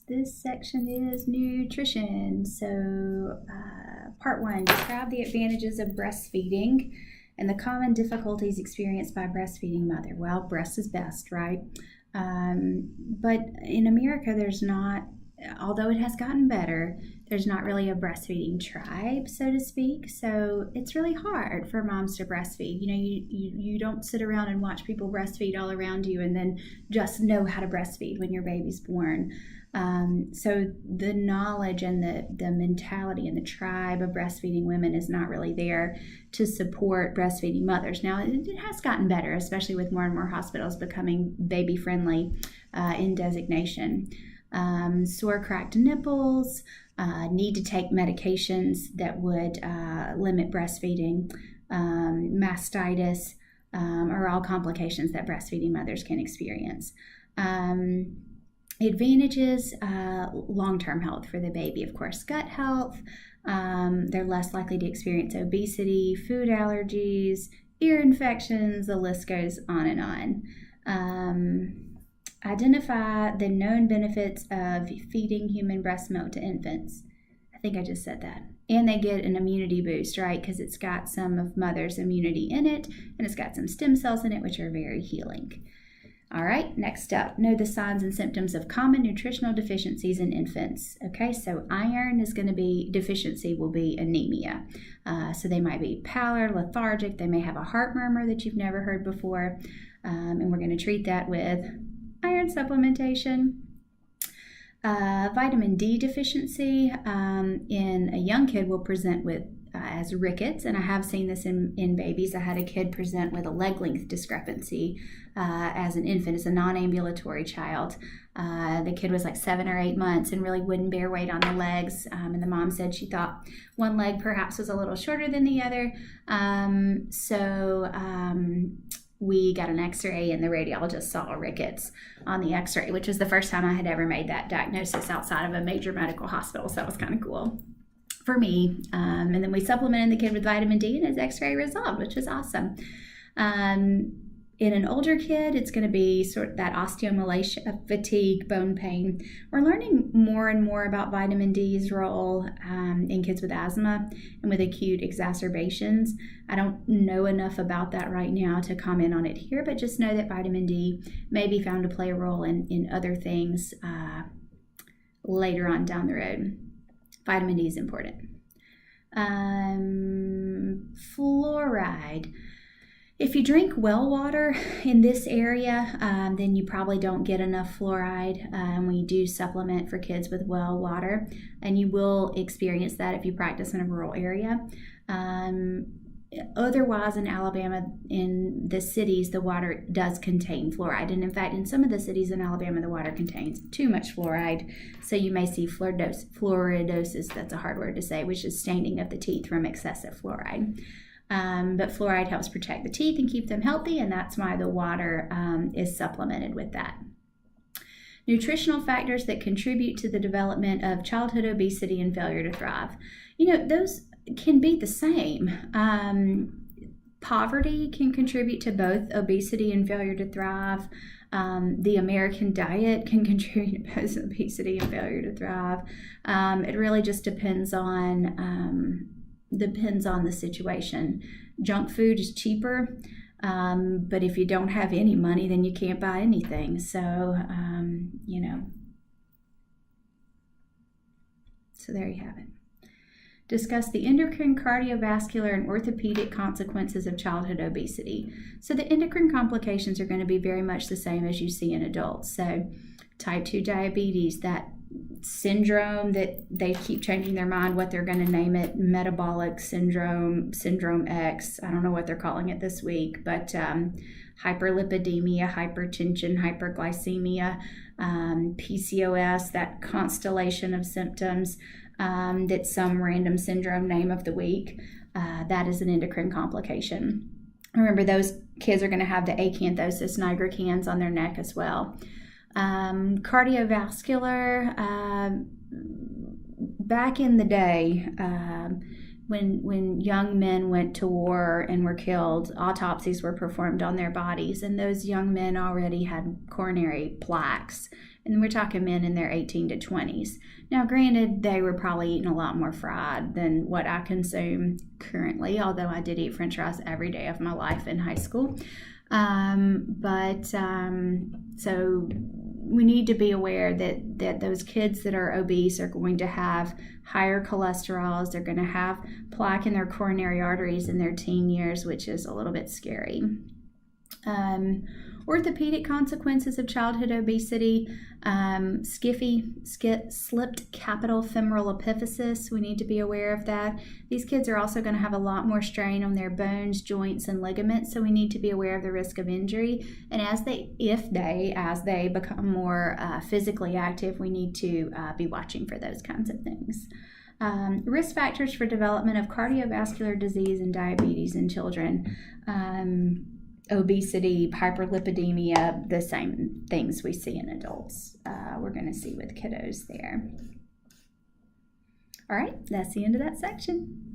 this section is nutrition. So part 1, describe the advantages of breastfeeding and the common difficulties experienced by breastfeeding mother. Well, breast is best, right? But in America, there's not, although it has gotten better, there's not really a breastfeeding tribe, so to speak. So it's really hard for moms to breastfeed. You don't sit around and watch people breastfeed all around you and then just know how to breastfeed when your baby's born. So the knowledge and the mentality and the tribe of breastfeeding women is not really there to support breastfeeding mothers. Now, it has gotten better, especially with more and more hospitals becoming baby friendly in designation. Sore, cracked nipples, need to take medications that would limit breastfeeding, mastitis, are all complications that breastfeeding mothers can experience. Advantages, long-term health for the baby, of course, gut health. They're less likely to experience obesity, food allergies, ear infections, the list goes on and on. Identify the known benefits of feeding human breast milk to infants. I think I just said that. And they get an immunity boost, right? Because it's got some of mother's immunity in it, and it's got some stem cells in it, which are very healing. All right, next up, know the signs and symptoms of common nutritional deficiencies in infants. Okay, so iron is going to be, deficiency will be anemia. So they might be pallor, lethargic, they may have a heart murmur that you've never heard before, and we're going to treat that with iron supplementation. Vitamin D deficiency in a young kid will present with as rickets, and I have seen this in babies. I had a kid present with a leg length discrepancy as an infant, as a non-ambulatory child. The kid was like 7 or 8 months and really wouldn't bear weight on the legs, and the mom said she thought one leg perhaps was a little shorter than the other. We got an x-ray, and the radiologist saw rickets on the x-ray, which was the first time I had ever made that diagnosis outside of a major medical hospital, so that was kind of cool for me. And then we supplemented the kid with vitamin D, and his x-ray resolved, which was awesome. In an older kid, it's going to be sort of that osteomalacia, fatigue, bone pain. We're learning more and more about vitamin D's role in kids with asthma and with acute exacerbations. I don't know enough about that right now to comment on it here, but just know that vitamin D may be found to play a role in other things later on down the road. Vitamin D is important. Fluoride. If you drink well water in this area, then you probably don't get enough fluoride. We do supplement for kids with well water, and you will experience that if you practice in a rural area. Otherwise, in Alabama, in the cities, the water does contain fluoride. And in fact, in some of the cities in Alabama, the water contains too much fluoride. So you may see fluoridosis, that's a hard word to say, which is staining of the teeth from excessive fluoride. But fluoride helps protect the teeth and keep them healthy, and that's why the water is supplemented with that. Nutritional factors that contribute to the development of childhood obesity and failure to thrive. Those can be the same. Poverty can contribute to both obesity and failure to thrive. The American diet can contribute to both obesity and failure to thrive. It really just depends on the situation. Junk food is cheaper, but if you don't have any money, then you can't buy anything. So, so there you have it. Discuss the endocrine, cardiovascular, and orthopedic consequences of childhood obesity. So the endocrine complications are going to be very much the same as you see in adults. So type 2 diabetes, that syndrome that they keep changing their mind what they're going to name it, metabolic syndrome, syndrome X, I don't know what they're calling it this week, but hyperlipidemia, hypertension, hyperglycemia, PCOS, that constellation of symptoms, that's some random syndrome name of the week, that is an endocrine complication. Remember, those kids are going to have the acanthosis nigricans on their neck as well. Cardiovascular, back in the day, when young men went to war and were killed, autopsies were performed on their bodies, and those young men already had coronary plaques. And we're talking men in their 18 to 20s. Now, granted, they were probably eating a lot more fried than what I consume currently, although I did eat French fries every day of my life in high school. So we need to be aware that those kids that are obese are going to have higher cholesterols. They're going to have plaque in their coronary arteries in their teen years, which is a little bit scary. Orthopedic consequences of childhood obesity, slipped capital femoral epiphysis. We need to be aware of that. These kids are also going to have a lot more strain on their bones, joints, and ligaments, so we need to be aware of the risk of injury. And as they become more physically active, we need to be watching for those kinds of things. Risk factors for development of cardiovascular disease and diabetes in children. Obesity, hyperlipidemia, the same things we see in adults, we're going to see with kiddos there. All right, that's the end of that section.